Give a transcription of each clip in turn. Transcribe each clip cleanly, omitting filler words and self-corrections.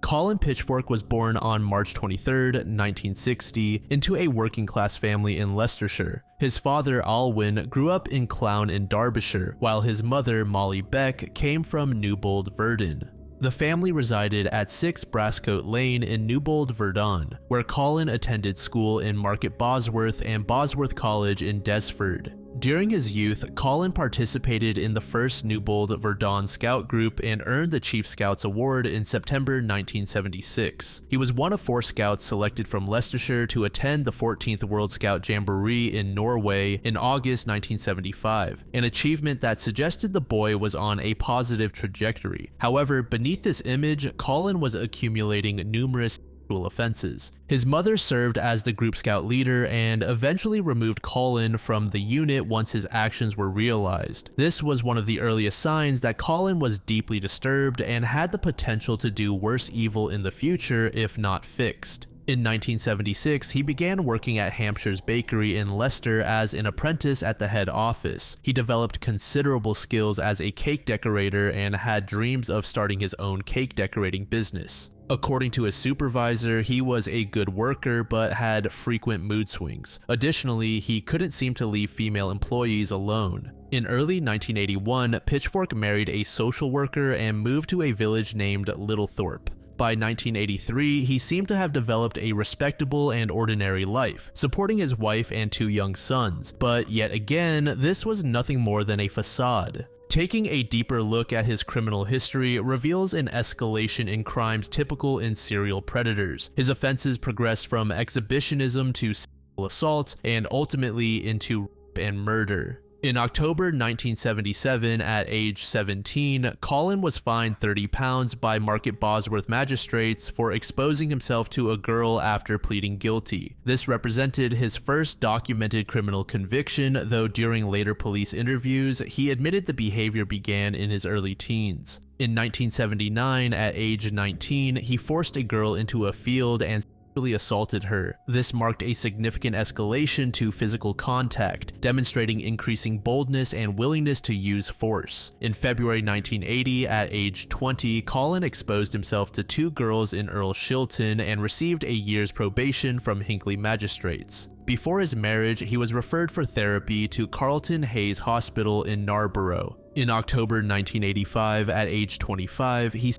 Colin Pitchfork was born on March 23, 1960, into a working-class family in Leicestershire. His father, Alwyn, grew up in Clown in Derbyshire, while his mother, Molly Beck, came from Newbold, Verdon. The family resided at 6 Brascote Lane in Newbold, Verdon, where Colin attended school in Market Bosworth and Bosworth College in Desford. During his youth, Colin participated in the first Newbold Verdon Scout Group and earned the Chief Scouts Award in September 1976. He was one of 4 scouts selected from Leicestershire to attend the 14th World Scout Jamboree in Norway in August 1975, an achievement that suggested the boy was on a positive trajectory. However, beneath this image, Colin was accumulating numerous offenses. His mother served as the Group Scout leader and eventually removed Colin from the unit once his actions were realized. This was one of the earliest signs that Colin was deeply disturbed and had the potential to do worse evil in the future if not fixed. In 1976, he began working at Hampshire's Bakery in Leicester as an apprentice at the head office. He developed considerable skills as a cake decorator and had dreams of starting his own cake decorating business. According to his supervisor, he was a good worker but had frequent mood swings. Additionally, he couldn't seem to leave female employees alone. In early 1981, Pitchfork married a social worker and moved to a village named Littlethorpe. By 1983, he seemed to have developed a respectable and ordinary life, supporting his wife and 2 young sons, but yet again, this was nothing more than a facade. Taking a deeper look at his criminal history reveals an escalation in crimes typical in serial predators. His offenses progressed from exhibitionism to sexual assault and ultimately into rape and murder. In October 1977, at age 17, Colin was fined £30 by Market Bosworth magistrates for exposing himself to a girl after pleading guilty. This represented his first documented criminal conviction, though during later police interviews, he admitted the behavior began in his early teens. In 1979, at age 19, he forced a girl into a field and assaulted her. This marked a significant escalation to physical contact, demonstrating increasing boldness and willingness to use force. In February 1980, at age 20, Colin exposed himself to 2 girls in Earl Shilton and received a year's probation from Hinckley magistrates. Before his marriage, he was referred for therapy to Carlton Hayes Hospital in Narborough. In October 1985, at age 25, he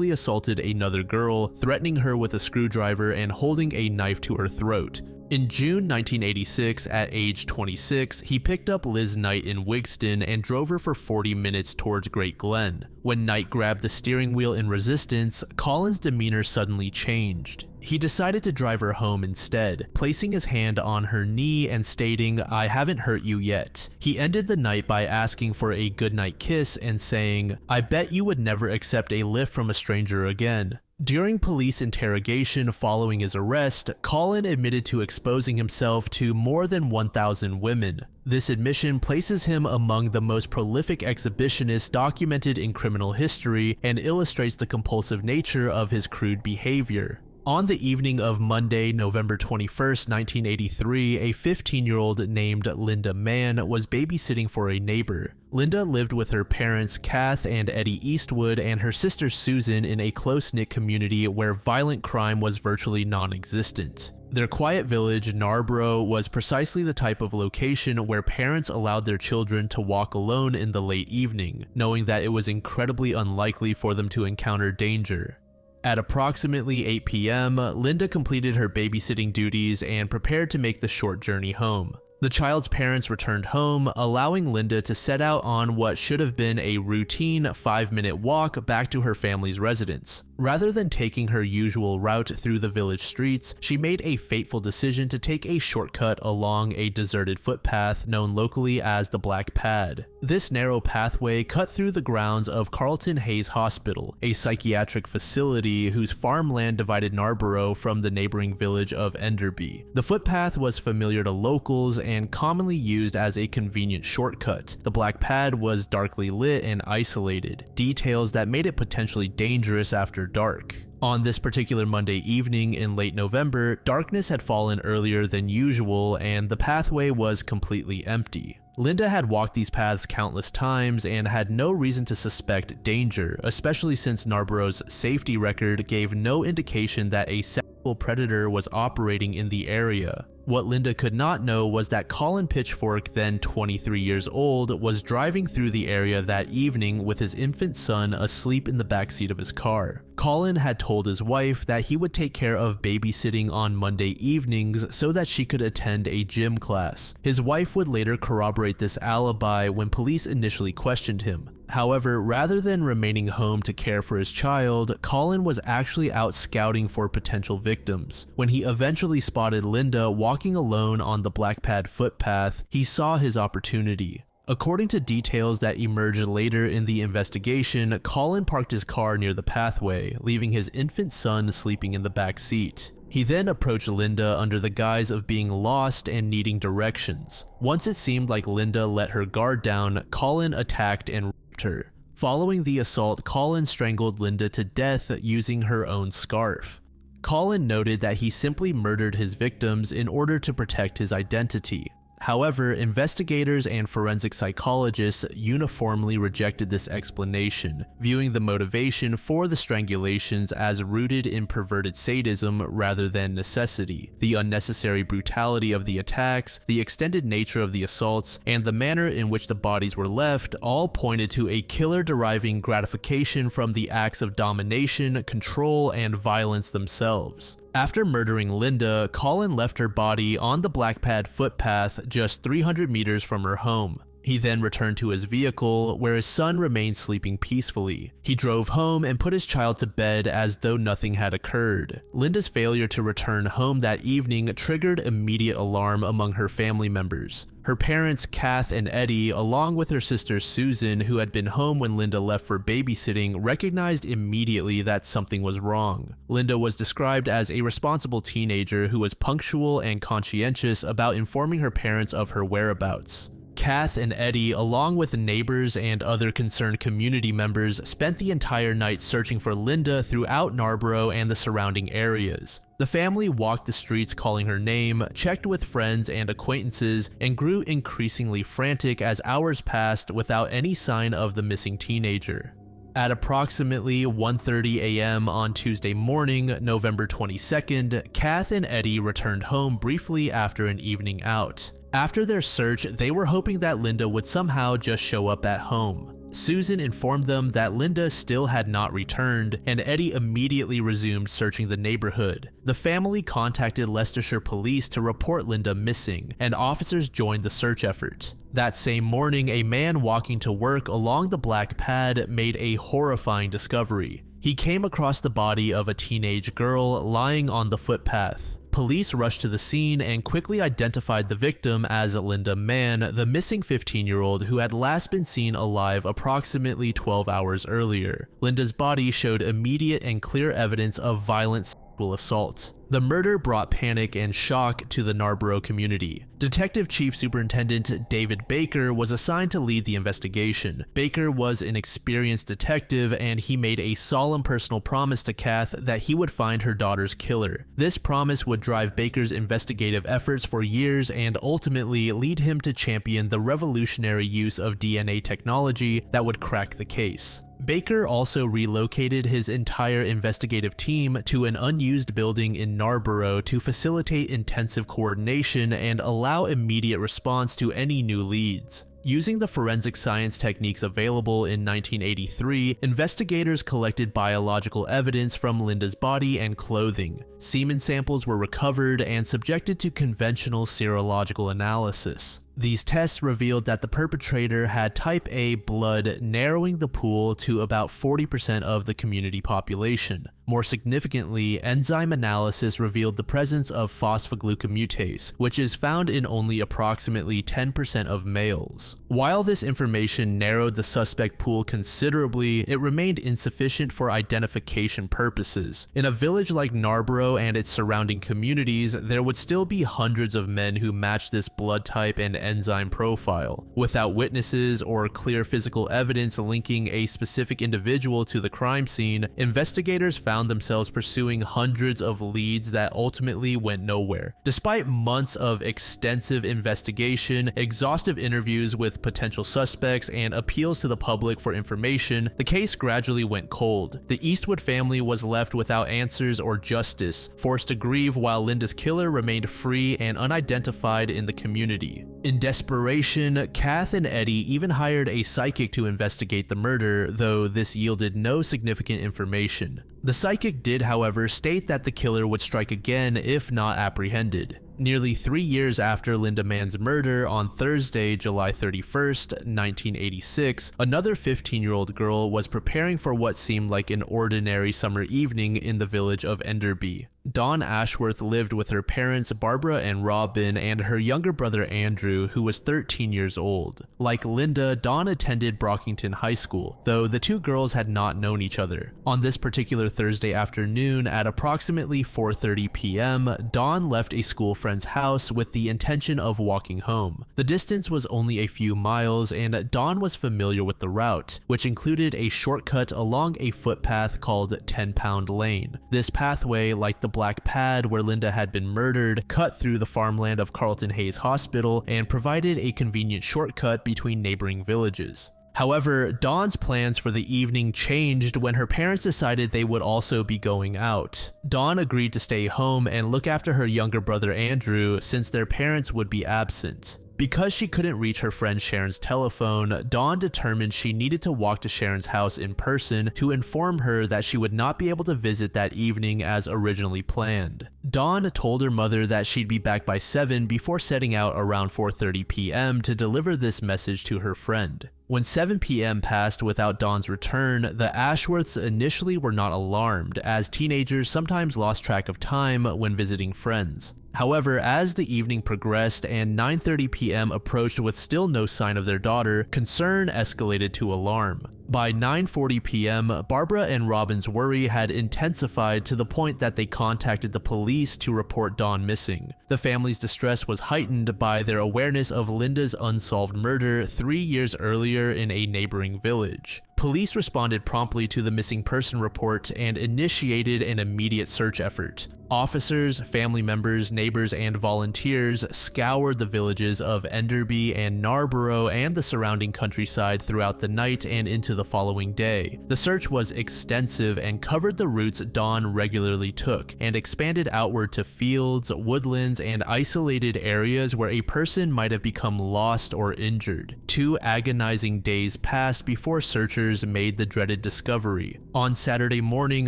assaulted another girl, threatening her with a screwdriver and holding a knife to her throat. In June 1986, at age 26, he picked up Liz Knight in Wigston and drove her for 40 minutes towards Great Glen. When Knight grabbed the steering wheel in resistance, Colin's demeanor suddenly changed. He decided to drive her home instead, placing his hand on her knee and stating, "I haven't hurt you yet." He ended the night by asking for a goodnight kiss and saying, "I bet you would never accept a lift from a stranger again." During police interrogation following his arrest, Colin admitted to exposing himself to more than 1,000 women. This admission places him among the most prolific exhibitionists documented in criminal history and illustrates the compulsive nature of his crude behavior. On the evening of Monday, November 21st, 1983, a 15-year-old named Linda Mann was babysitting for a neighbor. Linda lived with her parents, Kath and Eddie Eastwood, and her sister Susan in a close-knit community where violent crime was virtually non-existent. Their quiet village, Narborough, was precisely the type of location where parents allowed their children to walk alone in the late evening, knowing that it was incredibly unlikely for them to encounter danger. At approximately 8 p.m., Linda completed her babysitting duties and prepared to make the short journey home. The child's parents returned home, allowing Linda to set out on what should have been a routine 5-minute walk back to her family's residence. Rather than taking her usual route through the village streets, she made a fateful decision to take a shortcut along a deserted footpath known locally as the Black Pad. This narrow pathway cut through the grounds of Carlton Hayes Hospital, a psychiatric facility whose farmland divided Narborough from the neighboring village of Enderby. The footpath was familiar to locals and commonly used as a convenient shortcut. The Black Pad was darkly lit and isolated, details that made it potentially dangerous after dark. On this particular Monday evening in late November, darkness had fallen earlier than usual and the pathway was completely empty. Linda had walked these paths countless times and had no reason to suspect danger, especially since Narborough's safety record gave no indication that a sexual predator was operating in the area. What Linda could not know was that Colin Pitchfork, then 23 years old, was driving through the area that evening with his infant son asleep in the backseat of his car. Colin had told his wife that he would take care of babysitting on Monday evenings so that she could attend a gym class. His wife would later corroborate this alibi when police initially questioned him. However, rather than remaining home to care for his child, Colin was actually out scouting for potential victims. When he eventually spotted Linda walking alone on the black pad footpath, he saw his opportunity. According to details that emerged later in the investigation, Colin parked his car near the pathway, leaving his infant son sleeping in the back seat. He then approached Linda under the guise of being lost and needing directions. Once it seemed like Linda let her guard down, Colin attacked and raped her. Following the assault, Colin strangled Linda to death using her own scarf. Colin noted that he simply murdered his victims in order to protect his identity. However, investigators and forensic psychologists uniformly rejected this explanation, viewing the motivation for the strangulations as rooted in perverted sadism rather than necessity. The unnecessary brutality of the attacks, the extended nature of the assaults, and the manner in which the bodies were left all pointed to a killer deriving gratification from the acts of domination, control, and violence themselves. After murdering Linda, Colin left her body on the black pad footpath just 300 meters from her home. He then returned to his vehicle, where his son remained sleeping peacefully. He drove home and put his child to bed as though nothing had occurred. Linda's failure to return home that evening triggered immediate alarm among her family members. Her parents, Kath and Eddie, along with her sister Susan, who had been home when Linda left for babysitting, recognized immediately that something was wrong. Linda was described as a responsible teenager who was punctual and conscientious about informing her parents of her whereabouts. Kath and Eddie, along with neighbors and other concerned community members, spent the entire night searching for Linda throughout Narborough and the surrounding areas. The family walked the streets calling her name, checked with friends and acquaintances, and grew increasingly frantic as hours passed without any sign of the missing teenager. At approximately 1:30 a.m. on Tuesday morning, November 22nd, Kath and Eddie returned home briefly after an evening out. After their search, they were hoping that Linda would somehow just show up at home. Susan informed them that Linda still had not returned, and Eddie immediately resumed searching the neighborhood. The family contacted Leicestershire police to report Linda missing, and officers joined the search effort. That same morning, a man walking to work along the black pad made a horrifying discovery. He came across the body of a teenage girl lying on the footpath. Police rushed to the scene and quickly identified the victim as Linda Mann, the missing 15-year-old who had last been seen alive approximately 12 hours earlier. Linda's body showed immediate and clear evidence of violent sexual assault. The murder brought panic and shock to the Narborough community. Detective Chief Superintendent David Baker was assigned to lead the investigation. Baker was an experienced detective, and he made a solemn personal promise to Kath that he would find her daughter's killer. This promise would drive Baker's investigative efforts for years and ultimately lead him to champion the revolutionary use of DNA technology that would crack the case. Baker also relocated his entire investigative team to an unused building in Narborough to facilitate intensive coordination and allow immediate response to any new leads. Using the forensic science techniques available in 1983, investigators collected biological evidence from Linda's body and clothing. Semen samples were recovered and subjected to conventional serological analysis. These tests revealed that the perpetrator had type A blood, narrowing the pool to about 40% of the community population. More significantly, enzyme analysis revealed the presence of phosphoglucomutase, which is found in only approximately 10% of males. While this information narrowed the suspect pool considerably, it remained insufficient for identification purposes. In a village like Narborough and its surrounding communities, there would still be hundreds of men who matched this blood type and enzyme profile. Without witnesses or clear physical evidence linking a specific individual to the crime scene, investigators found themselves pursuing hundreds of leads that ultimately went nowhere. Despite months of extensive investigation, exhaustive interviews with potential suspects, and appeals to the public for information, the case gradually went cold. The Eastwood family was left without answers or justice, forced to grieve while Linda's killer remained free and unidentified in the community. In desperation, Kath and Eddie even hired a psychic to investigate the murder, though this yielded no significant information. The psychic did, however, state that the killer would strike again if not apprehended. Nearly 3 years after Linda Mann's murder on Thursday, July 31st, 1986, another 15-year-old girl was preparing for what seemed like an ordinary summer evening in the village of Enderby. Dawn Ashworth lived with her parents Barbara and Robin and her younger brother Andrew, who was 13 years old. Like Linda, Dawn attended Brockington High School, though the two girls had not known each other. On this particular Thursday afternoon at approximately 4:30 p.m., Dawn left a school friend's house with the intention of walking home. The distance was only a few miles, and Dawn was familiar with the route, which included a shortcut along a footpath called 10-Pound Lane. This pathway, like the black pad where Linda had been murdered, cut through the farmland of Carlton Hayes Hospital and provided a convenient shortcut between neighboring villages. However, Dawn's plans for the evening changed when her parents decided they would also be going out. Dawn agreed to stay home and look after her younger brother Andrew since their parents would be absent. Because she couldn't reach her friend Sharon's telephone, Dawn determined she needed to walk to Sharon's house in person to inform her that she would not be able to visit that evening as originally planned. Dawn told her mother that she'd be back by 7 before setting out around 4:30 p.m. to deliver this message to her friend. When 7 p.m. passed without Dawn's return, the Ashworths initially were not alarmed, as teenagers sometimes lost track of time when visiting friends. However, as the evening progressed and 9:30 p.m. approached with still no sign of their daughter, concern escalated to alarm. By 9:40 p.m., Barbara and Robin's worry had intensified to the point that they contacted the police to report Dawn missing. The family's distress was heightened by their awareness of Linda's unsolved murder 3 years earlier in a neighboring village. Police responded promptly to the missing person report and initiated an immediate search effort. Officers, family members, neighbors, and volunteers scoured the villages of Enderby and Narborough and the surrounding countryside throughout the night and into the following day. The search was extensive and covered the routes Dawn regularly took and expanded outward to fields, woodlands, and isolated areas where a person might have become lost or injured. 2 agonizing days passed before searchers made the dreaded discovery. On Saturday morning,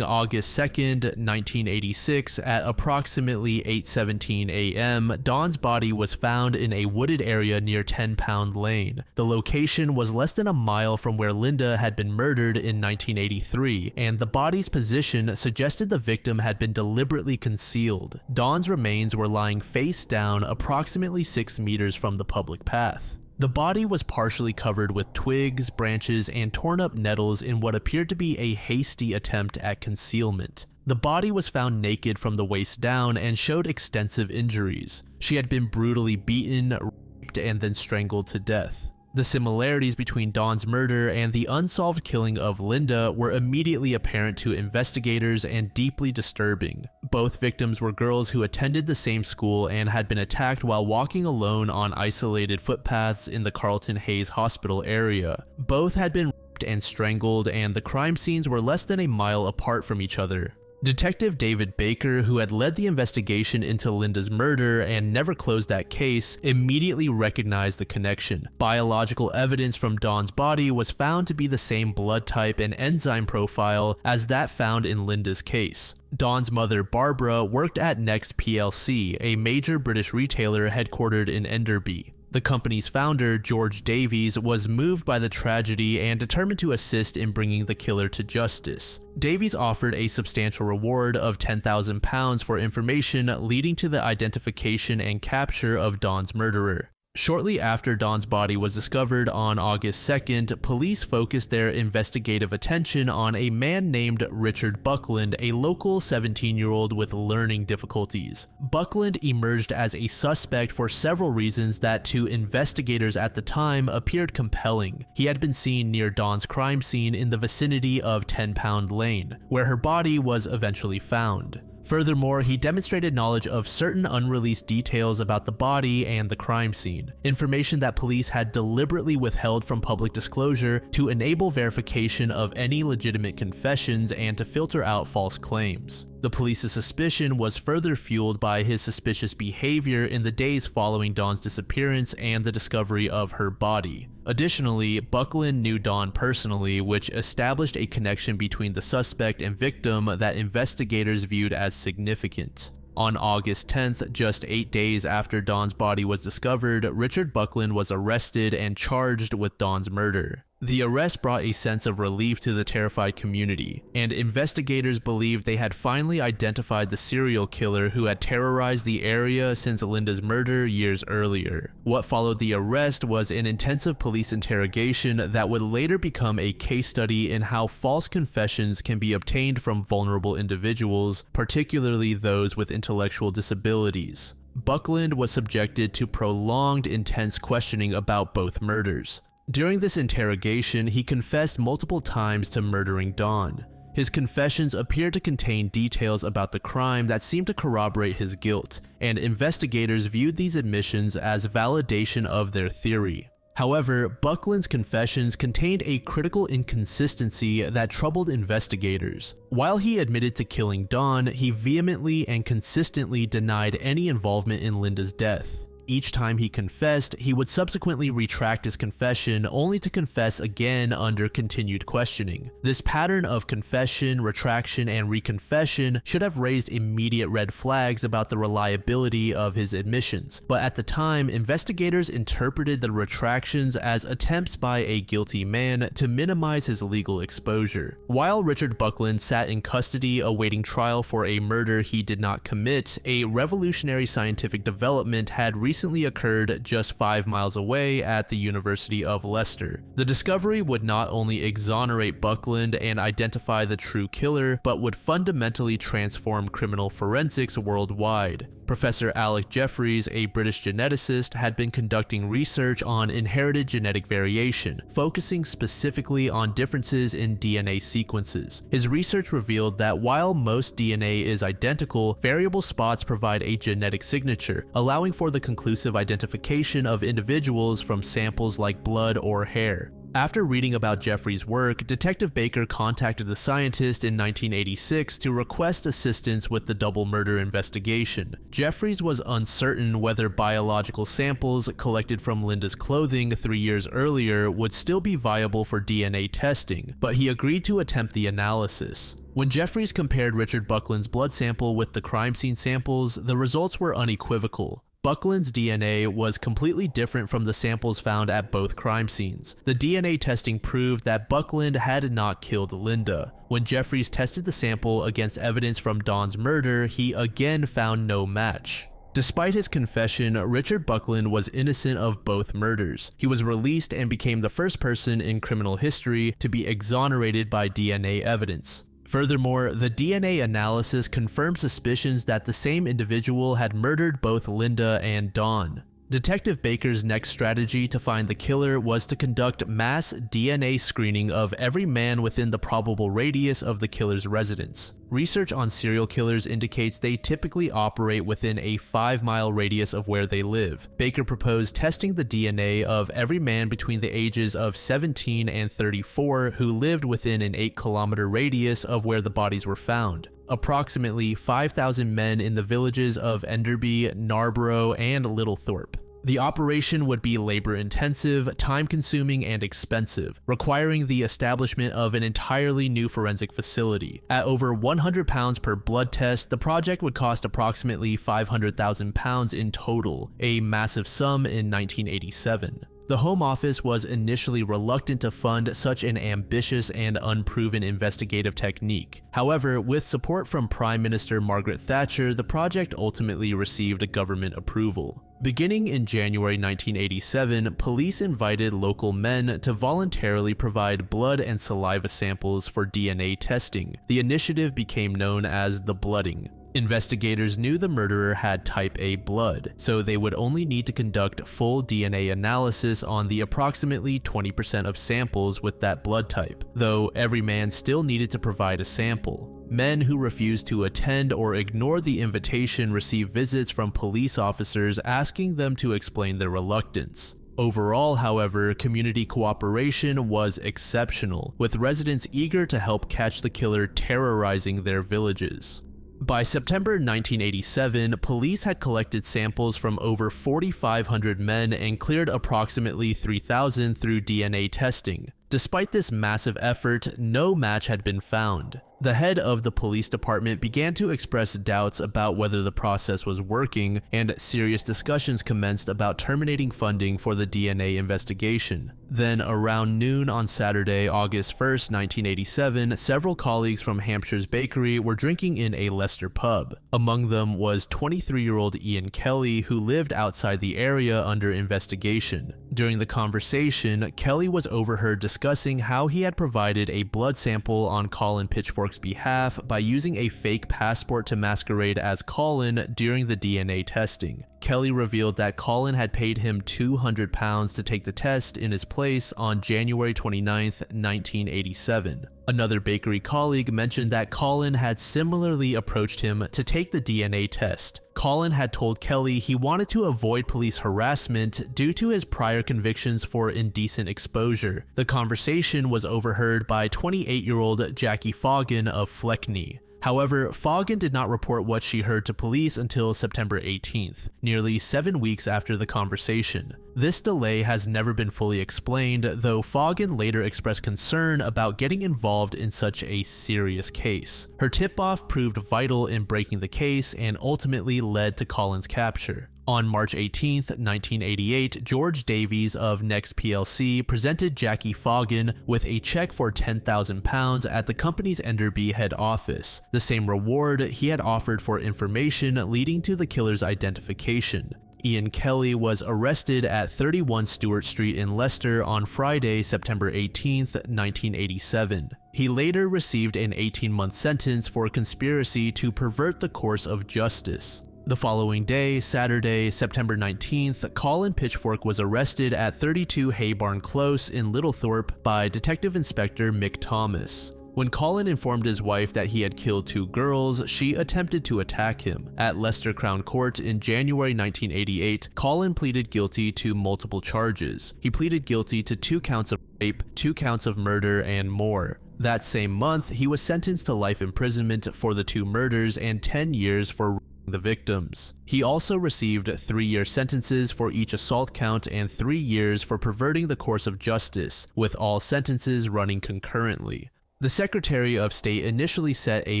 August 2nd, 1986, at approximately 8:17 a.m., Dawn's body was found in a wooded area near 10-Pound Lane. The location was less than a mile from where Linda had been murdered in 1983, and the body's position suggested the victim had been deliberately concealed. Dawn's remains were lying face down approximately 6 meters from the public path. The body was partially covered with twigs, branches, and torn up nettles in what appeared to be a hasty attempt at concealment. The body was found naked from the waist down and showed extensive injuries. She had been brutally beaten, raped, and then strangled to death. The similarities between Dawn's murder and the unsolved killing of Linda were immediately apparent to investigators and deeply disturbing. Both victims were girls who attended the same school and had been attacked while walking alone on isolated footpaths in the Carlton Hayes Hospital area. Both had been raped and strangled, and the crime scenes were less than a mile apart from each other. Detective David Baker, who had led the investigation into Linda's murder and never closed that case, immediately recognized the connection. Biological evidence from Dawn's body was found to be the same blood type and enzyme profile as that found in Linda's case. Dawn's mother, Barbara, worked at Next plc, a major British retailer headquartered in Enderby. The company's founder, George Davies, was moved by the tragedy and determined to assist in bringing the killer to justice. Davies offered a substantial reward of £10,000 for information leading to the identification and capture of Dawn's murderer. Shortly after Dawn's body was discovered on August 2nd, police focused their investigative attention on a man named Richard Buckland, a local 17-year-old with learning difficulties. Buckland emerged as a suspect for several reasons that to investigators at the time appeared compelling. He had been seen near Dawn's crime scene in the vicinity of 10 Pound Lane, where her body was eventually found. Furthermore, he demonstrated knowledge of certain unreleased details about the body and the crime scene, information that police had deliberately withheld from public disclosure to enable verification of any legitimate confessions and to filter out false claims. The police's suspicion was further fueled by his suspicious behavior in the days following Dawn's disappearance and the discovery of her body. Additionally, Buckland knew Dawn personally, which established a connection between the suspect and victim that investigators viewed as significant. On August 10th, just 8 days after Dawn's body was discovered, Richard Buckland was arrested and charged with Dawn's murder. The arrest brought a sense of relief to the terrified community, and investigators believed they had finally identified the serial killer who had terrorized the area since Linda's murder years earlier. What followed the arrest was an intensive police interrogation that would later become a case study in how false confessions can be obtained from vulnerable individuals, particularly those with intellectual disabilities. Buckland was subjected to prolonged, intense questioning about both murders. During this interrogation, he confessed multiple times to murdering Dawn. His confessions appeared to contain details about the crime that seemed to corroborate his guilt, and investigators viewed these admissions as validation of their theory. However, Buckland's confessions contained a critical inconsistency that troubled investigators. While he admitted to killing Dawn, he vehemently and consistently denied any involvement in Linda's death. Each time he confessed, he would subsequently retract his confession only to confess again under continued questioning. This pattern of confession, retraction, and reconfession should have raised immediate red flags about the reliability of his admissions, but at the time, investigators interpreted the retractions as attempts by a guilty man to minimize his legal exposure. While Richard Buckland sat in custody awaiting trial for a murder he did not commit, a revolutionary scientific development had recently occurred just 5 miles away at the University of Leicester. The discovery would not only exonerate Buckland and identify the true killer, but would fundamentally transform criminal forensics worldwide. Professor Alec Jeffreys, a British geneticist, had been conducting research on inherited genetic variation, focusing specifically on differences in DNA sequences. His research revealed that while most DNA is identical, variable spots provide a genetic signature, allowing for the conclusive identification of individuals from samples like blood or hair. After reading about Jeffrey's work, Detective Baker contacted the scientist in 1986 to request assistance with the double murder investigation. Jeffreys was uncertain whether biological samples collected from Linda's clothing 3 years earlier would still be viable for DNA testing, but he agreed to attempt the analysis. When Jeffreys compared Richard Buckland's blood sample with the crime scene samples, the results were unequivocal. Buckland's DNA was completely different from the samples found at both crime scenes. The DNA testing proved that Buckland had not killed Linda. When Jeffreys tested the sample against evidence from Dawn's murder, he again found no match. Despite his confession, Richard Buckland was innocent of both murders. He was released and became the first person in criminal history to be exonerated by DNA evidence. Furthermore, the DNA analysis confirmed suspicions that the same individual had murdered both Linda and Dawn. Detective Baker's next strategy to find the killer was to conduct mass DNA screening of every man within the probable radius of the killer's residence. Research on serial killers indicates they typically operate within a 5-mile radius of where they live. Baker proposed testing the DNA of every man between the ages of 17 and 34 who lived within an 8-kilometer radius of where the bodies were found. Approximately 5,000 men in the villages of Enderby, Narborough, and Littlethorpe. The operation would be labor-intensive, time-consuming, and expensive, requiring the establishment of an entirely new forensic facility. At over £100 per blood test, the project would cost approximately £500,000 in total, a massive sum in 1987. The Home Office was initially reluctant to fund such an ambitious and unproven investigative technique. However, with support from Prime Minister Margaret Thatcher, the project ultimately received government approval. Beginning in January 1987, police invited local men to voluntarily provide blood and saliva samples for DNA testing. The initiative became known as the blooding. Investigators knew the murderer had type A blood, so they would only need to conduct full DNA analysis on the approximately 20% of samples with that blood type, though every man still needed to provide a sample. Men who refused to attend or ignored the invitation received visits from police officers asking them to explain their reluctance. Overall, however, community cooperation was exceptional, with residents eager to help catch the killer terrorizing their villages. By September 1987, police had collected samples from over 4,500 men and cleared approximately 3,000 through DNA testing. Despite this massive effort, no match had been found. The head of the police department began to express doubts about whether the process was working, and serious discussions commenced about terminating funding for the DNA investigation. Then, around noon on Saturday, August 1st, 1987, several colleagues from Hampshire's bakery were drinking in a Leicester pub. Among them was 23-year-old Ian Kelly, who lived outside the area under investigation. During the conversation, Kelly was overheard discussing how he had provided a blood sample on Colin Pitchfork's behalf by using a fake passport to masquerade as Colin during the DNA testing. Kelly revealed that Colin had paid him £200 to take the test in his place on January 29, 1987. Another bakery colleague mentioned that Colin had similarly approached him to take the DNA test. Colin had told Kelly he wanted to avoid police harassment due to his prior convictions for indecent exposure. The conversation was overheard by 28-year-old Jackie Foggin of Fleckney. However, Foggin did not report what she heard to police until September 18th, nearly 7 weeks after the conversation. This delay has never been fully explained, though Foggin later expressed concern about getting involved in such a serious case. Her tip-off proved vital in breaking the case and ultimately led to Colin's capture. On March 18, 1988, George Davies of Next plc presented Jackie Foggin with a check for £10,000 at the company's Enderby head office, the same reward he had offered for information leading to the killer's identification. Ian Kelly was arrested at 31 Stewart Street in Leicester on Friday, September 18, 1987. He later received an 18-month sentence for conspiracy to pervert the course of justice. The following day, Saturday, September 19th, Colin Pitchfork was arrested at 32 Haybarn Close in Littlethorpe by Detective Inspector Mick Thomas. When Colin informed his wife that he had killed 2 girls, she attempted to attack him. At Leicester Crown Court in January 1988, Colin pleaded guilty to multiple charges. He pleaded guilty to 2 counts of rape, 2 counts of murder, and more. That same month, he was sentenced to life imprisonment for the 2 murders and 10 years for the victims. He also received 3-year sentences for each assault count and 3 years for perverting the course of justice, with all sentences running concurrently. The Secretary of State initially set a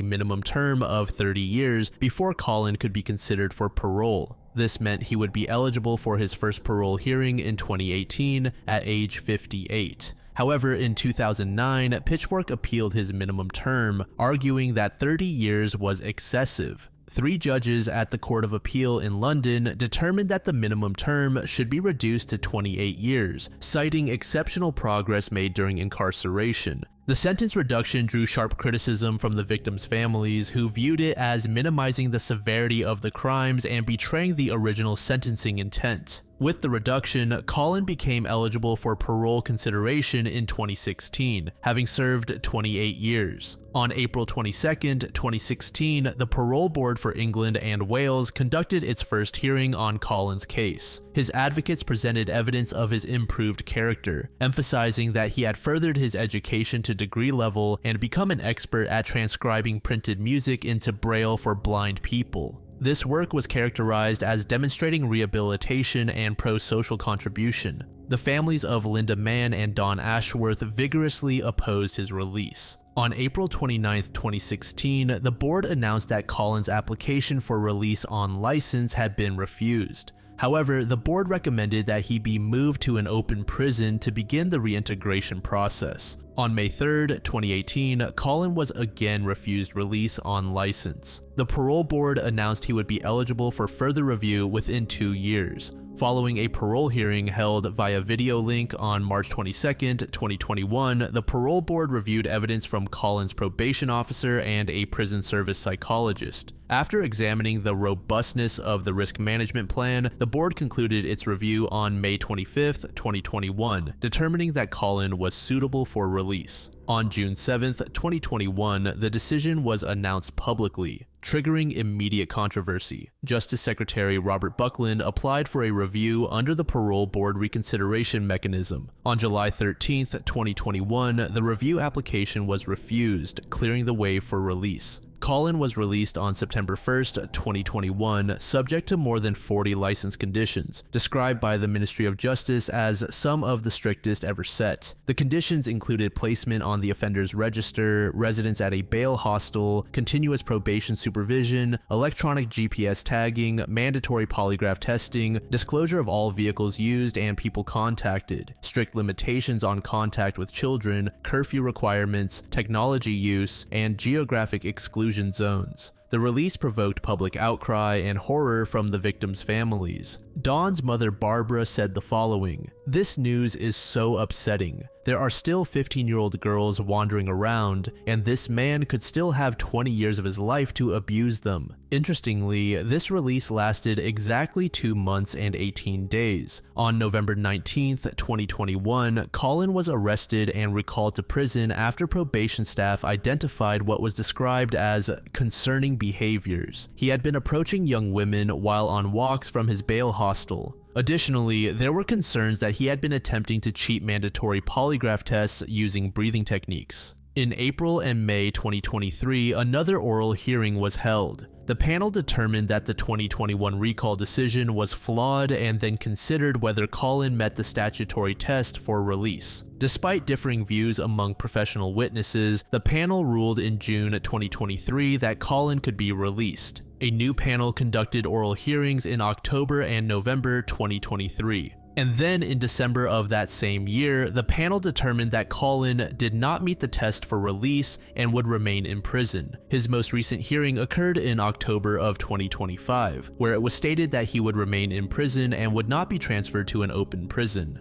minimum term of 30 years before Colin could be considered for parole. This meant he would be eligible for his first parole hearing in 2018 at age 58. However, in 2009, Pitchfork appealed his minimum term, arguing that 30 years was excessive. 3 judges at the Court of Appeal in London determined that the minimum term should be reduced to 28 years, citing exceptional progress made during incarceration. The sentence reduction drew sharp criticism from the victims' families, who viewed it as minimizing the severity of the crimes and betraying the original sentencing intent. With the reduction, Colin became eligible for parole consideration in 2016, having served 28 years. On April 22, 2016, the Parole Board for England and Wales conducted its first hearing on Colin's case. His advocates presented evidence of his improved character, emphasizing that he had furthered his education to degree level and become an expert at transcribing printed music into Braille for blind people. This work was characterized as demonstrating rehabilitation and pro-social contribution. The families of Linda Mann and Don Ashworth vigorously opposed his release. On April 29, 2016, the board announced that Colin's application for release on license had been refused. However, the board recommended that he be moved to an open prison to begin the reintegration process. On May 3, 2018, Colin was again refused release on license. The parole board announced he would be eligible for further review within 2 years. Following a parole hearing held via video link on March 22, 2021, the parole board reviewed evidence from Colin's probation officer and a prison service psychologist. After examining the robustness of the risk management plan, the board concluded its review on May 25, 2021, determining that Colin was suitable for release. On June 7, 2021, the decision was announced publicly, triggering immediate controversy. Justice Secretary Robert Buckland applied for a review under the parole board reconsideration mechanism. On July 13, 2021, the review application was refused, clearing the way for release. Colin was released on September 1, 2021, subject to more than 40 license conditions, described by the Ministry of Justice as some of the strictest ever set. The conditions included placement on the offender's register, residence at a bail hostel, continuous probation supervision, electronic GPS tagging, mandatory polygraph testing, disclosure of all vehicles used and people contacted, strict limitations on contact with children, curfew requirements, technology use, and geographic exclusion zones. The release provoked public outcry and horror from the victims' families. Dawn's mother Barbara said the following: "This news is so upsetting. There are still 15-year-old girls wandering around, and this man could still have 20 years of his life to abuse them." Interestingly, this release lasted exactly 2 months and 18 days. On November 19, 2021, Colin was arrested and recalled to prison after probation staff identified what was described as concerning behaviors. He had been approaching young women while on walks from his bail hostel. Additionally, there were concerns that he had been attempting to cheat mandatory polygraph tests using breathing techniques. In April and May 2023, another oral hearing was held. The panel determined that the 2021 recall decision was flawed and then considered whether Colin met the statutory test for release. Despite differing views among professional witnesses, the panel ruled in June 2023 that Colin could be released. A new panel conducted oral hearings in October and November 2023. And then in December of that same year, the panel determined that Colin did not meet the test for release and would remain in prison. His most recent hearing occurred in October of 2025, where it was stated that he would remain in prison and would not be transferred to an open prison.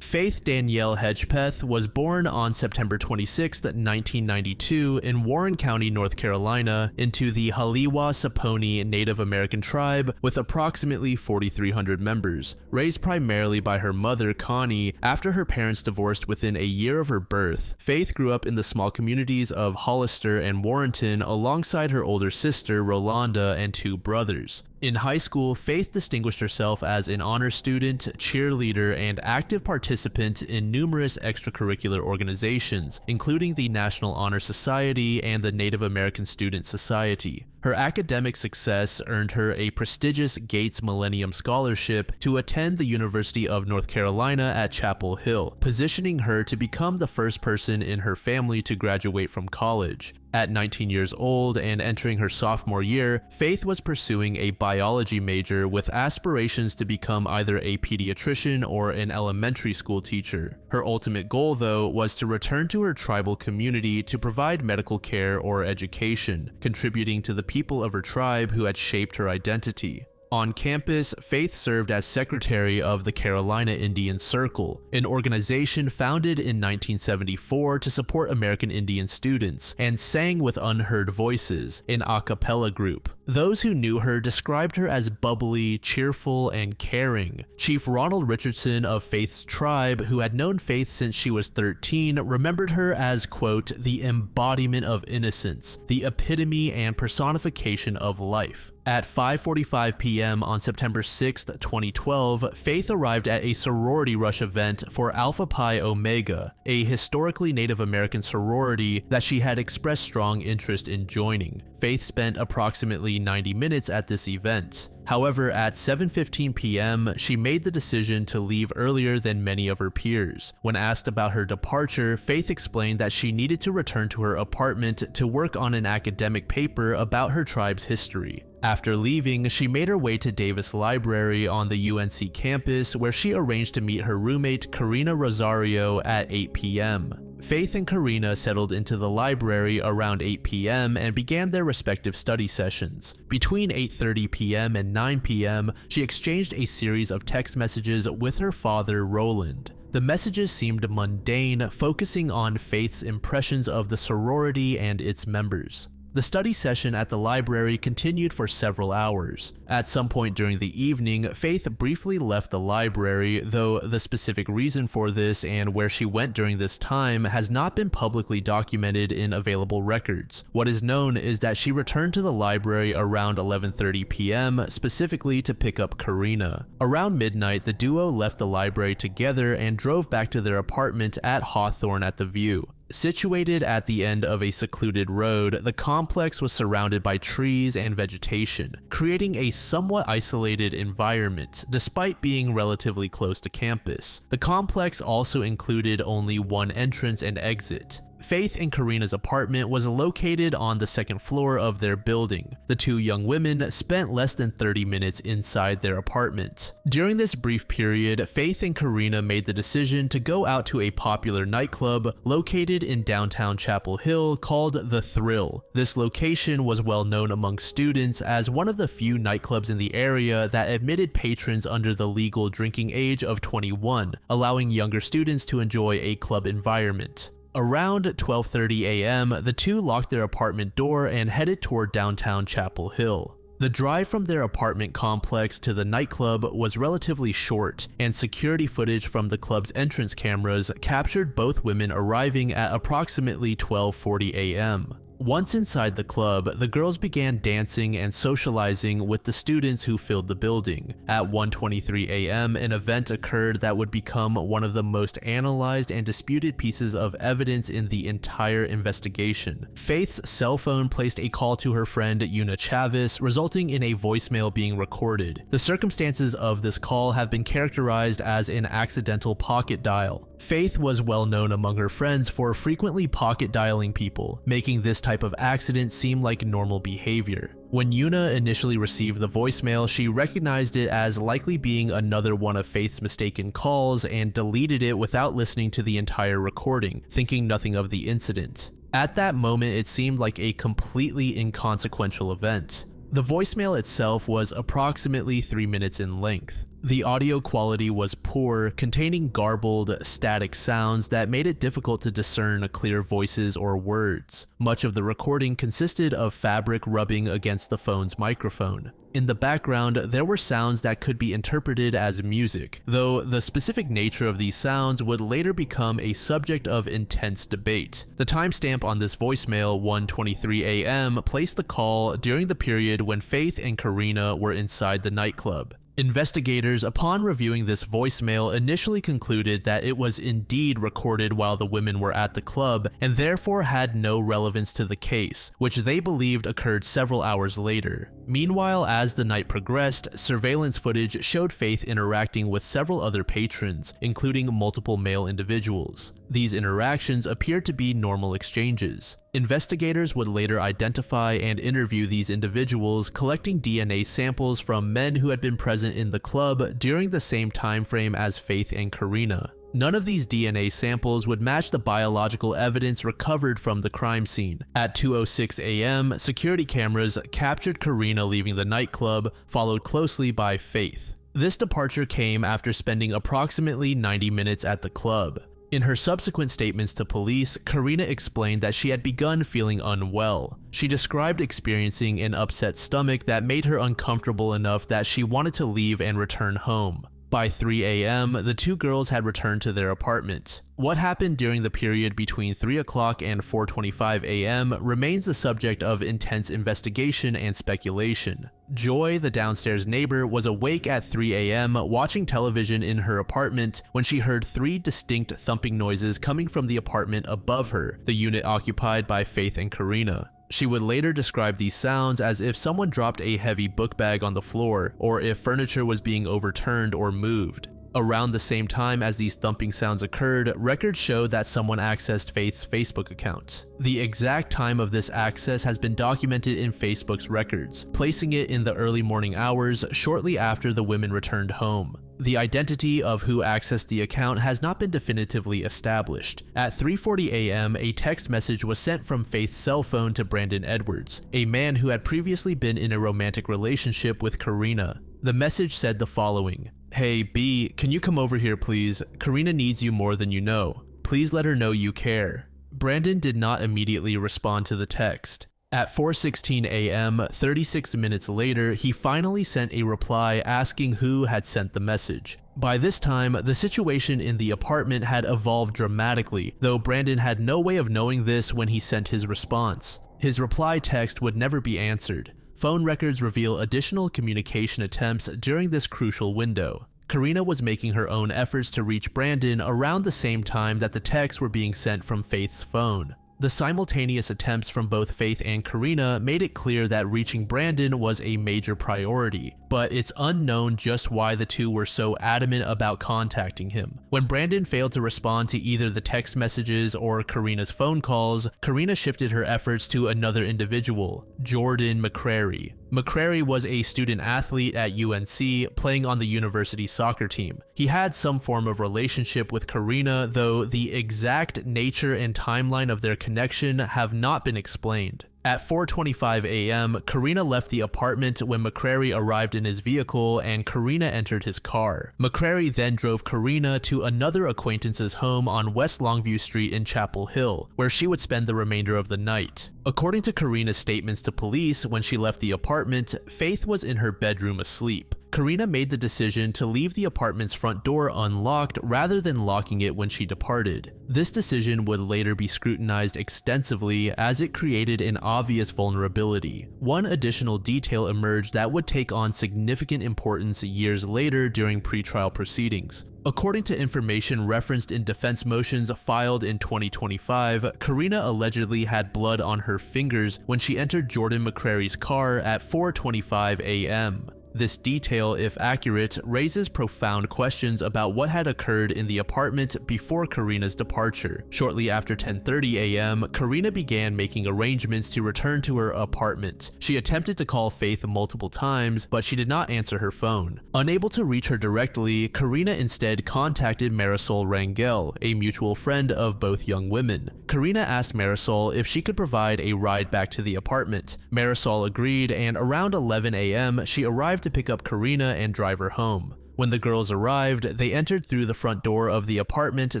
Faith Danielle Hedgepeth was born on September 26, 1992 in Warren County, North Carolina, into the Haliwa-Saponi Native American tribe with approximately 4,300 members. Raised primarily by her mother, Connie, after her parents divorced within a year of her birth, Faith grew up in the small communities of Hollister and Warrenton alongside her older sister, Rolanda, and 2 brothers. In high school, Faith distinguished herself as an honor student, cheerleader, and active participant in numerous extracurricular organizations, including the National Honor Society and the Native American Student Society. Her academic success earned her a prestigious Gates Millennium Scholarship to attend the University of North Carolina at Chapel Hill, positioning her to become the first person in her family to graduate from college. At 19 years old and entering her sophomore year, Faith was pursuing a biology major with aspirations to become either a pediatrician or an elementary school teacher. Her ultimate goal, though, was to return to her tribal community to provide medical care or education, contributing to the people of her tribe who had shaped her identity. On campus, Faith served as secretary of the Carolina Indian Circle, an organization founded in 1974 to support American Indian students, and sang with Unheard Voices, an a cappella group. Those who knew her described her as bubbly, cheerful, and caring. Chief Ronald Richardson of Faith's tribe, who had known Faith since she was 13, remembered her as, quote, the embodiment of innocence, the epitome and personification of life. At 5:45 p.m. on September 6, 2012, Faith arrived at a sorority rush event for Alpha Pi Omega, a historically Native American sorority that she had expressed strong interest in joining. Faith spent approximately 90 minutes at this event. However, at 7:15 p.m., she made the decision to leave earlier than many of her peers. When asked about her departure, Faith explained that she needed to return to her apartment to work on an academic paper about her tribe's history. After leaving, she made her way to Davis Library on the UNC campus, where she arranged to meet her roommate Karina Rosario at 8 p.m. Faith and Karina settled into the library around 8 p.m. and began their respective study sessions. Between 8:30 p.m. and 9 p.m., she exchanged a series of text messages with her father, Roland. The messages seemed mundane, focusing on Faith's impressions of the sorority and its members. The study session at the library continued for several hours. At some point during the evening, Faith briefly left the library, though the specific reason for this and where she went during this time has not been publicly documented in available records. What is known is that she returned to the library around 11:30 p.m., specifically to pick up Karina. Around midnight, the duo left the library together and drove back to their apartment at Hawthorne at the View. Situated at the end of a secluded road, the complex was surrounded by trees and vegetation, creating a somewhat isolated environment despite being relatively close to campus. The complex also included only one entrance and exit. Faith and Karina's apartment was located on the second floor of their building. The two young women spent less than 30 minutes inside their apartment. During this brief period, Faith and Karina made the decision to go out to a popular nightclub located in downtown Chapel Hill called The Thrill. This location was well known among students as one of the few nightclubs in the area that admitted patrons under the legal drinking age of 21, allowing younger students to enjoy a club environment. Around 12:30 a.m., the two locked their apartment door and headed toward downtown Chapel Hill. The drive from their apartment complex to the nightclub was relatively short, and security footage from the club's entrance cameras captured both women arriving at approximately 12:40 a.m. Once inside the club, the girls began dancing and socializing with the students who filled the building. At 1:23 a.m., an event occurred that would become one of the most analyzed and disputed pieces of evidence in the entire investigation. Faith's cell phone placed a call to her friend Una Chavez, resulting in a voicemail being recorded. The circumstances of this call have been characterized as an accidental pocket dial. Faith was well known among her friends for frequently pocket dialing people, making this type of accident seem like normal behavior. When Una initially received the voicemail, she recognized it as likely being another one of Faith's mistaken calls and deleted it without listening to the entire recording, thinking nothing of the incident. At that moment, it seemed like a completely inconsequential event. The voicemail itself was approximately 3 minutes in length. The audio quality was poor, containing garbled, static sounds that made it difficult to discern clear voices or words. Much of the recording consisted of fabric rubbing against the phone's microphone. In the background, there were sounds that could be interpreted as music, though the specific nature of these sounds would later become a subject of intense debate. The timestamp on this voicemail, 1:23 a.m., placed the call during the period when Faith and Karina were inside the nightclub. Investigators, upon reviewing this voicemail, initially concluded that it was indeed recorded while the women were at the club and therefore had no relevance to the case, which they believed occurred several hours later. Meanwhile, as the night progressed, surveillance footage showed Faith interacting with several other patrons, including multiple male individuals. These interactions appeared to be normal exchanges. Investigators would later identify and interview these individuals, collecting DNA samples from men who had been present in the club during the same time frame as Faith and Karina. None of these DNA samples would match the biological evidence recovered from the crime scene. At 2:06 a.m., security cameras captured Karina leaving the nightclub, followed closely by Faith. This departure came after spending approximately 90 minutes at the club. In her subsequent statements to police, Karina explained that she had begun feeling unwell. She described experiencing an upset stomach that made her uncomfortable enough that she wanted to leave and return home. By 3 a.m., the two girls had returned to their apartment. What happened during the period between 3 o'clock and 4:25 a.m. remains the subject of intense investigation and speculation. Joy, the downstairs neighbor, was awake at 3 a.m. watching television in her apartment when she heard 3 distinct thumping noises coming from the apartment above her, the unit occupied by Faith and Karina. She would later describe these sounds as if someone dropped a heavy book bag on the floor, or if furniture was being overturned or moved. Around the same time as these thumping sounds occurred, records showed that someone accessed Faith's Facebook account. The exact time of this access has been documented in Facebook's records, placing it in the early morning hours shortly after the women returned home. The identity of who accessed the account has not been definitively established. At 3:40 a.m., a text message was sent from Faith's cell phone to Brandon Edwards, a man who had previously been in a romantic relationship with Karina. The message said the following: "Hey B, can you come over here please? Karina needs you more than you know. Please let her know you care." Brandon did not immediately respond to the text. At 4:16 a.m., 36 minutes later, he finally sent a reply asking who had sent the message. By this time, the situation in the apartment had evolved dramatically, though Brandon had no way of knowing this when he sent his response. His reply text would never be answered. Phone records reveal additional communication attempts during this crucial window. Karina was making her own efforts to reach Brandon around the same time that the texts were being sent from Faith's phone. The simultaneous attempts from both Faith and Karina made it clear that reaching Brandon was a major priority, but it's unknown just why the two were so adamant about contacting him. When Brandon failed to respond to either the text messages or Karina's phone calls, Karina shifted her efforts to another individual, Jordan McCrary. McCrary was a student athlete at UNC playing on the university soccer team. He had some form of relationship with Karina, though the exact nature and timeline of their connection have not been explained. At 4:25 a.m., Karina left the apartment when McCrary arrived in his vehicle and Karina entered his car. McCrary then drove Karina to another acquaintance's home on West Longview Street in Chapel Hill, where she would spend the remainder of the night. According to Karina's statements to police when she left the apartment, Faith was in her bedroom asleep. Karina made the decision to leave the apartment's front door unlocked rather than locking it when she departed. This decision would later be scrutinized extensively as it created an obvious vulnerability. One additional detail emerged that would take on significant importance years later during pretrial proceedings. According to information referenced in defense motions filed in 2025, Karina allegedly had blood on her fingers when she entered Jordan McCrary's car at 4:25 a.m. This detail, if accurate, raises profound questions about what had occurred in the apartment before Karina's departure. Shortly after 10:30 a.m., Karina began making arrangements to return to her apartment. She attempted to call Faith multiple times, but she did not answer her phone. Unable to reach her directly, Karina instead contacted Marisol Rangel, a mutual friend of both young women. Karina asked Marisol if she could provide a ride back to the apartment. Marisol agreed, and around 11 a.m., she arrived to pick up Karina and drive her home. When the girls arrived, they entered through the front door of the apartment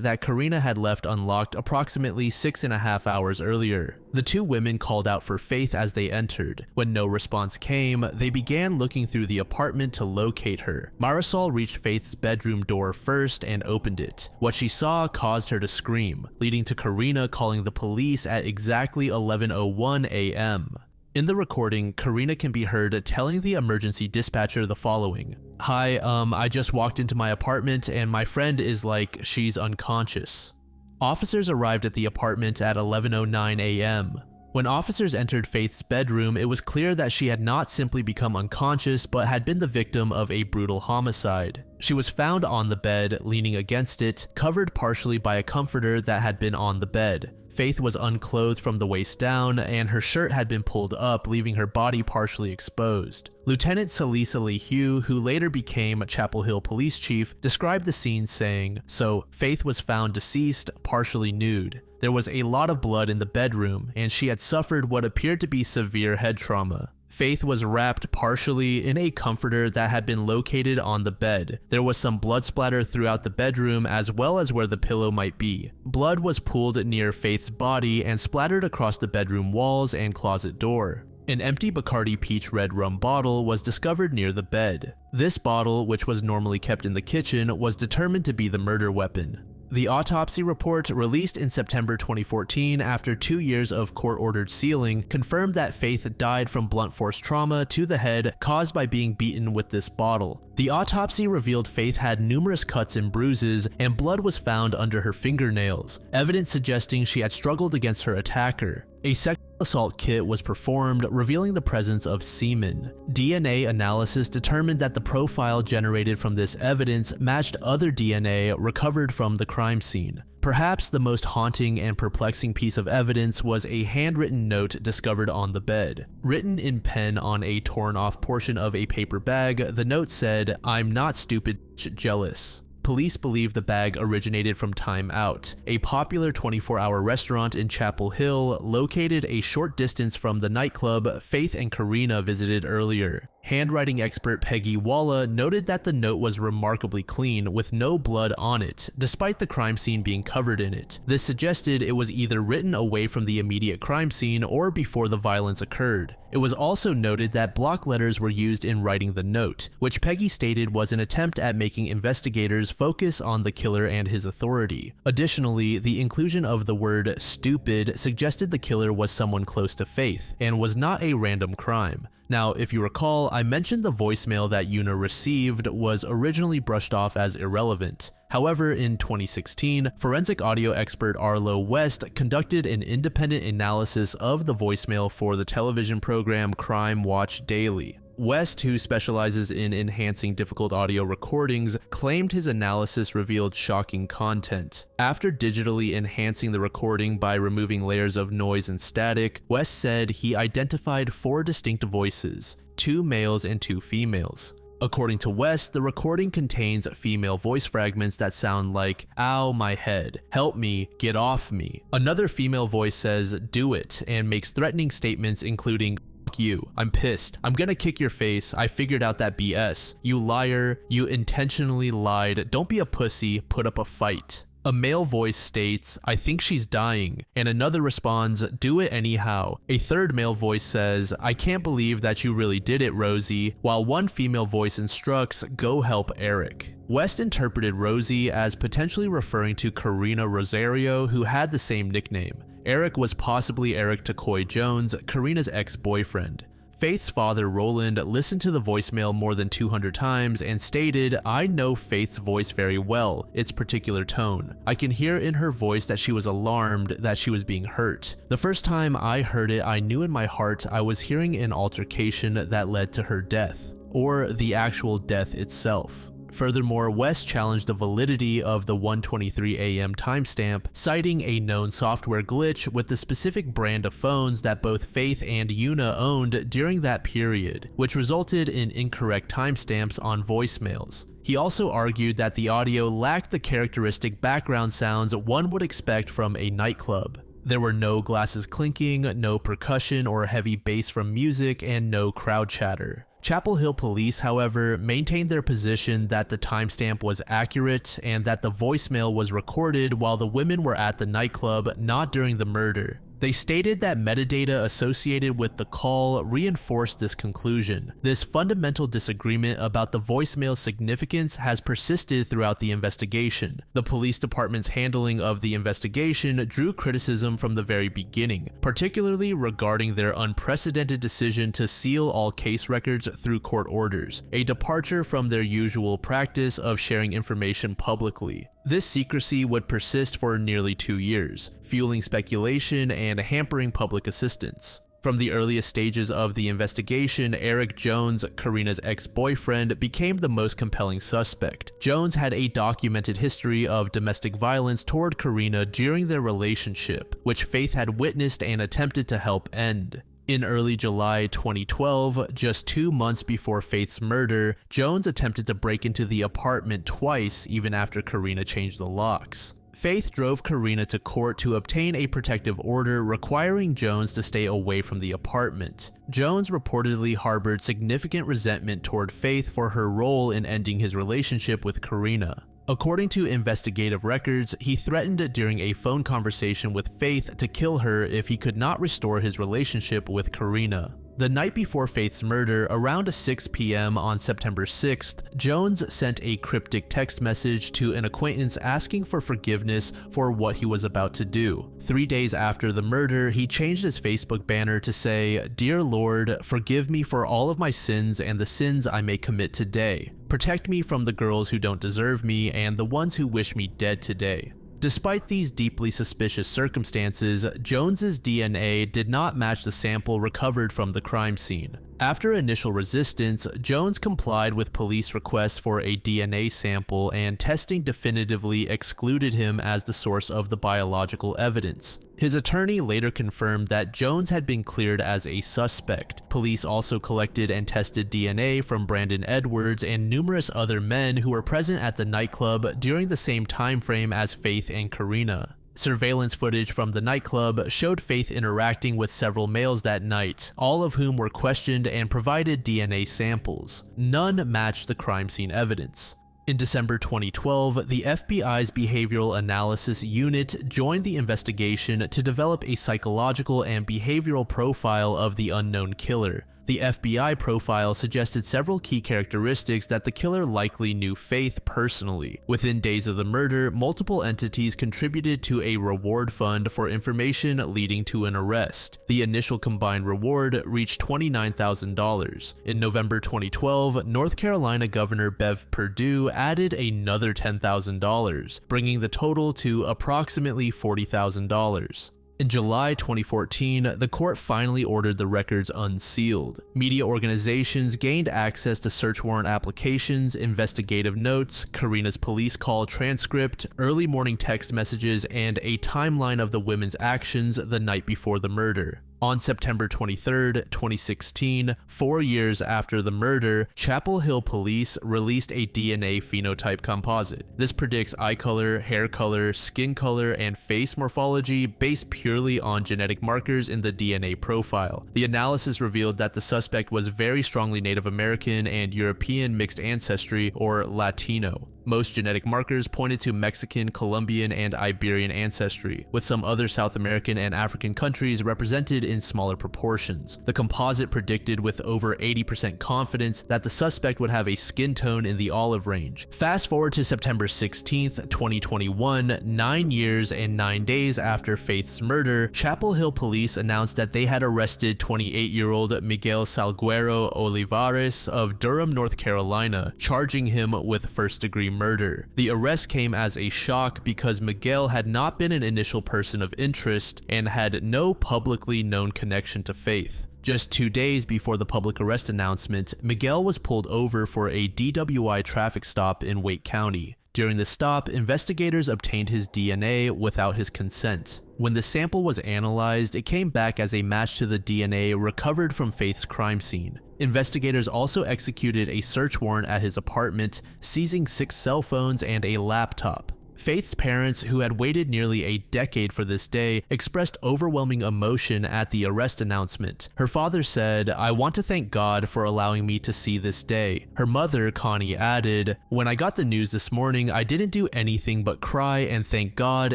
that Karina had left unlocked approximately 6.5 hours earlier. The two women called out for Faith as they entered. When no response came, they began looking through the apartment to locate her. Marisol reached Faith's bedroom door first and opened it. What she saw caused her to scream, leading to Karina calling the police at exactly 11:01 a.m. In the recording, Karina can be heard telling the emergency dispatcher the following: "Hi, I just walked into my apartment and my friend is like, she's unconscious." Officers arrived at the apartment at 11:09 a.m. When officers entered Faith's bedroom, it was clear that she had not simply become unconscious, but had been the victim of a brutal homicide. She was found on the bed, leaning against it, covered partially by a comforter that had been on the bed. Faith was unclothed from the waist down, and her shirt had been pulled up, leaving her body partially exposed. Lieutenant Salisa Lee Hugh, who later became Chapel Hill police chief, described the scene saying, "So, Faith was found deceased, partially nude. There was a lot of blood in the bedroom, and she had suffered what appeared to be severe head trauma. Faith was wrapped partially in a comforter that had been located on the bed. There was some blood splatter throughout the bedroom as well as where the pillow might be. Blood was pooled near Faith's body and splattered across the bedroom walls and closet door." An empty Bacardi Peach Red rum bottle was discovered near the bed. This bottle, which was normally kept in the kitchen, was determined to be the murder weapon. The autopsy report, released in September 2014 after 2 years of court-ordered sealing, confirmed that Faith died from blunt force trauma to the head caused by being beaten with this bottle. The autopsy revealed Faith had numerous cuts and bruises, and blood was found under her fingernails, evidence suggesting she had struggled against her attacker. A sexual assault kit was performed, revealing the presence of semen. DNA analysis determined that the profile generated from this evidence matched other DNA recovered from the crime scene. Perhaps the most haunting and perplexing piece of evidence was a handwritten note discovered on the bed. Written in pen on a torn-off portion of a paper bag, the note said, "I'm not stupid, jealous." Police believe the bag originated from Time Out, a popular 24-hour restaurant in Chapel Hill located a short distance from the nightclub Faith and Karina visited earlier. Handwriting expert Peggy Walla noted that the note was remarkably clean with no blood on it, despite the crime scene being covered in it. This suggested it was either written away from the immediate crime scene or before the violence occurred. It was also noted that block letters were used in writing the note, which Peggy stated was an attempt at making investigators focus on the killer and his authority. Additionally, the inclusion of the word stupid suggested the killer was someone close to Faith, and was not a random crime. Now, if you recall, I mentioned the voicemail that Una received was originally brushed off as irrelevant. However, in 2016, forensic audio expert Arlo West conducted an independent analysis of the voicemail for the television program Crime Watch Daily. West, who specializes in enhancing difficult audio recordings, claimed his analysis revealed shocking content. After digitally enhancing the recording by removing layers of noise and static, West said he identified 4 distinct voices, 2 males and 2 females. According to West, the recording contains female voice fragments that sound like, "Ow, my head, help me, get off me." Another female voice says, "Do it," and makes threatening statements including, "You, I'm pissed, I'm gonna kick your face, I figured out that BS, you liar, you intentionally lied, don't be a pussy, put up a fight." A male voice states, "I think she's dying," and another responds, "Do it anyhow." A third male voice says, "I can't believe that you really did it, Rosie," while one female voice instructs, "Go help Eric." West interpreted Rosie as potentially referring to Karina Rosario, who had the same nickname. Eric was possibly Eric Tacoy Jones, Karina's ex-boyfriend. Faith's father, Roland, listened to the voicemail more than 200 times and stated, "I know Faith's voice very well, its particular tone. I can hear in her voice that she was alarmed, that she was being hurt. The first time I heard it, I knew in my heart I was hearing an altercation that led to her death, or the actual death itself." Furthermore, West challenged the validity of the 1:23 a.m. timestamp, citing a known software glitch with the specific brand of phones that both Faith and Una owned during that period, which resulted in incorrect timestamps on voicemails. He also argued that the audio lacked the characteristic background sounds one would expect from a nightclub. There were no glasses clinking, no percussion or heavy bass from music, and no crowd chatter. Chapel Hill police, however, maintained their position that the timestamp was accurate and that the voicemail was recorded while the women were at the nightclub, not during the murder. They stated that metadata associated with the call reinforced this conclusion. This fundamental disagreement about the voicemail's significance has persisted throughout the investigation. The police department's handling of the investigation drew criticism from the very beginning, particularly regarding their unprecedented decision to seal all case records through court orders, a departure from their usual practice of sharing information publicly. This secrecy would persist for nearly 2 years, fueling speculation and hampering public assistance. From the earliest stages of the investigation, Eric Jones, Karina's ex-boyfriend, became the most compelling suspect. Jones had a documented history of domestic violence toward Karina during their relationship, which Faith had witnessed and attempted to help end. In early July 2012, just 2 months before Faith's murder, Jones attempted to break into the apartment twice even after Karina changed the locks. Faith drove Karina to court to obtain a protective order requiring Jones to stay away from the apartment. Jones reportedly harbored significant resentment toward Faith for her role in ending his relationship with Karina. According to investigative records, he threatened during a phone conversation with Faith to kill her if he could not restore his relationship with Karina. The night before Faith's murder, around 6 p.m. on September 6th, Jones sent a cryptic text message to an acquaintance asking for forgiveness for what he was about to do. 3 days after the murder, he changed his Facebook banner to say, "Dear Lord, forgive me for all of my sins and the sins I may commit today. Protect me from the girls who don't deserve me and the ones who wish me dead today." Despite these deeply suspicious circumstances, Jones's DNA did not match the sample recovered from the crime scene. After initial resistance, Jones complied with police requests for a DNA sample, and testing definitively excluded him as the source of the biological evidence. His attorney later confirmed that Jones had been cleared as a suspect. Police also collected and tested DNA from Brandon Edwards and numerous other men who were present at the nightclub during the same time frame as Faith and Karina. Surveillance footage from the nightclub showed Faith interacting with several males that night, all of whom were questioned and provided DNA samples. None matched the crime scene evidence. In December 2012, the FBI's Behavioral Analysis Unit joined the investigation to develop a psychological and behavioral profile of the unknown killer. The FBI profile suggested several key characteristics that the killer likely knew Faith personally. Within days of the murder, multiple entities contributed to a reward fund for information leading to an arrest. The initial combined reward reached $29,000. In November 2012, North Carolina Governor Bev Perdue added another $10,000, bringing the total to approximately $40,000. In July 2014, the court finally ordered the records unsealed. Media organizations gained access to search warrant applications, investigative notes, Karina's police call transcript, early morning text messages, and a timeline of the women's actions the night before the murder. On September 23, 2016, 4 years after the murder, Chapel Hill Police released a DNA phenotype composite. This predicts eye color, hair color, skin color, and face morphology based purely on genetic markers in the DNA profile. The analysis revealed that the suspect was very strongly Native American and European mixed ancestry, or Latino. Most genetic markers pointed to Mexican, Colombian, and Iberian ancestry, with some other South American and African countries represented in smaller proportions. The composite predicted with over 80% confidence that the suspect would have a skin tone in the olive range. Fast forward to September 16th, 2021, 9 years and 9 days after Faith's murder, Chapel Hill Police announced that they had arrested 28-year-old Miguel Salguero Olivares of Durham, North Carolina, charging him with first-degree murder. The arrest came as a shock because Miguel had not been an initial person of interest and had no publicly known connection to Faith. Just 2 days before the public arrest announcement, Miguel was pulled over for a DWI traffic stop in Wake County. During the stop, investigators obtained his DNA without his consent. When the sample was analyzed, it came back as a match to the DNA recovered from Faith's crime scene. Investigators also executed a search warrant at his apartment, seizing 6 cell phones and a laptop. Faith's parents, who had waited nearly a decade for this day, expressed overwhelming emotion at the arrest announcement. Her father said, "I want to thank God for allowing me to see this day." Her mother, Connie, added, "When I got the news this morning, I didn't do anything but cry and thank God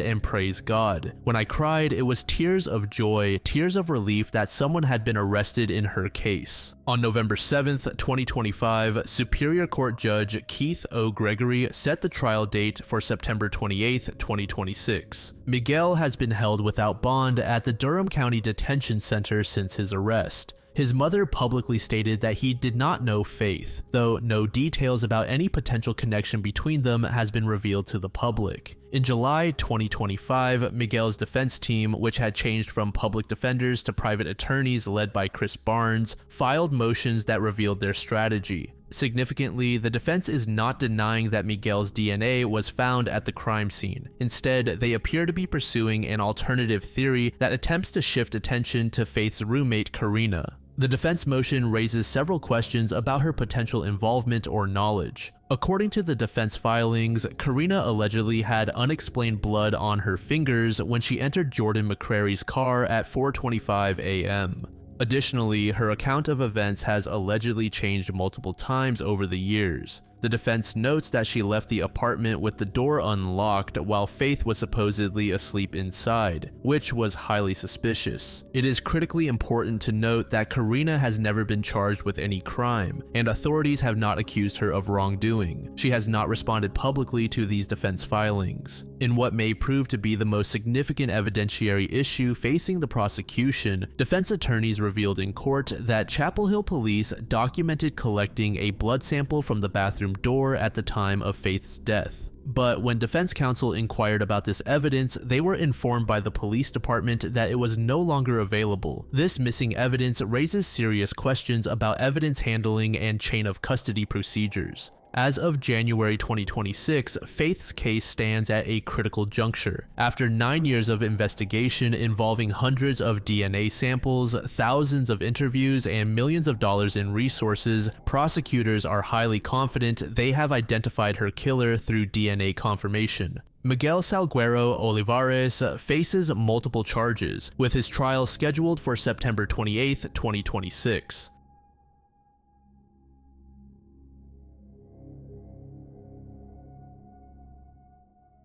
and praise God. When I cried, it was tears of joy, tears of relief that someone had been arrested in her case." On November 7th, 2025, Superior Court Judge Keith O. Gregory set the trial date for September 28th, 2026. Miguel has been held without bond at the Durham County Detention Center since his arrest. His mother publicly stated that he did not know Faith, though no details about any potential connection between them has been revealed to the public. In July 2025, Miguel's defense team, which had changed from public defenders to private attorneys led by Chris Barnes, filed motions that revealed their strategy. Significantly, the defense is not denying that Miguel's DNA was found at the crime scene. Instead, they appear to be pursuing an alternative theory that attempts to shift attention to Faith's roommate, Karina. The defense motion raises several questions about her potential involvement or knowledge. According to the defense filings, Karina allegedly had unexplained blood on her fingers when she entered Jordan McCrary's car at 4:25 a.m. Additionally, her account of events has allegedly changed multiple times over the years. The defense notes that she left the apartment with the door unlocked while Faith was supposedly asleep inside, which was highly suspicious. It is critically important to note that Karina has never been charged with any crime, and authorities have not accused her of wrongdoing. She has not responded publicly to these defense filings. In what may prove to be the most significant evidentiary issue facing the prosecution, defense attorneys revealed in court that Chapel Hill police documented collecting a blood sample from the bathroom door at the time of Faith's death. But when defense counsel inquired about this evidence, they were informed by the police department that it was no longer available. This missing evidence raises serious questions about evidence handling and chain of custody procedures. As of January 2026, Faith's case stands at a critical juncture. After 9 years of investigation involving hundreds of DNA samples, thousands of interviews, and millions of dollars in resources, prosecutors are highly confident they have identified her killer through DNA confirmation. Miguel Salguero Olivares faces multiple charges, with his trial scheduled for September 28, 2026.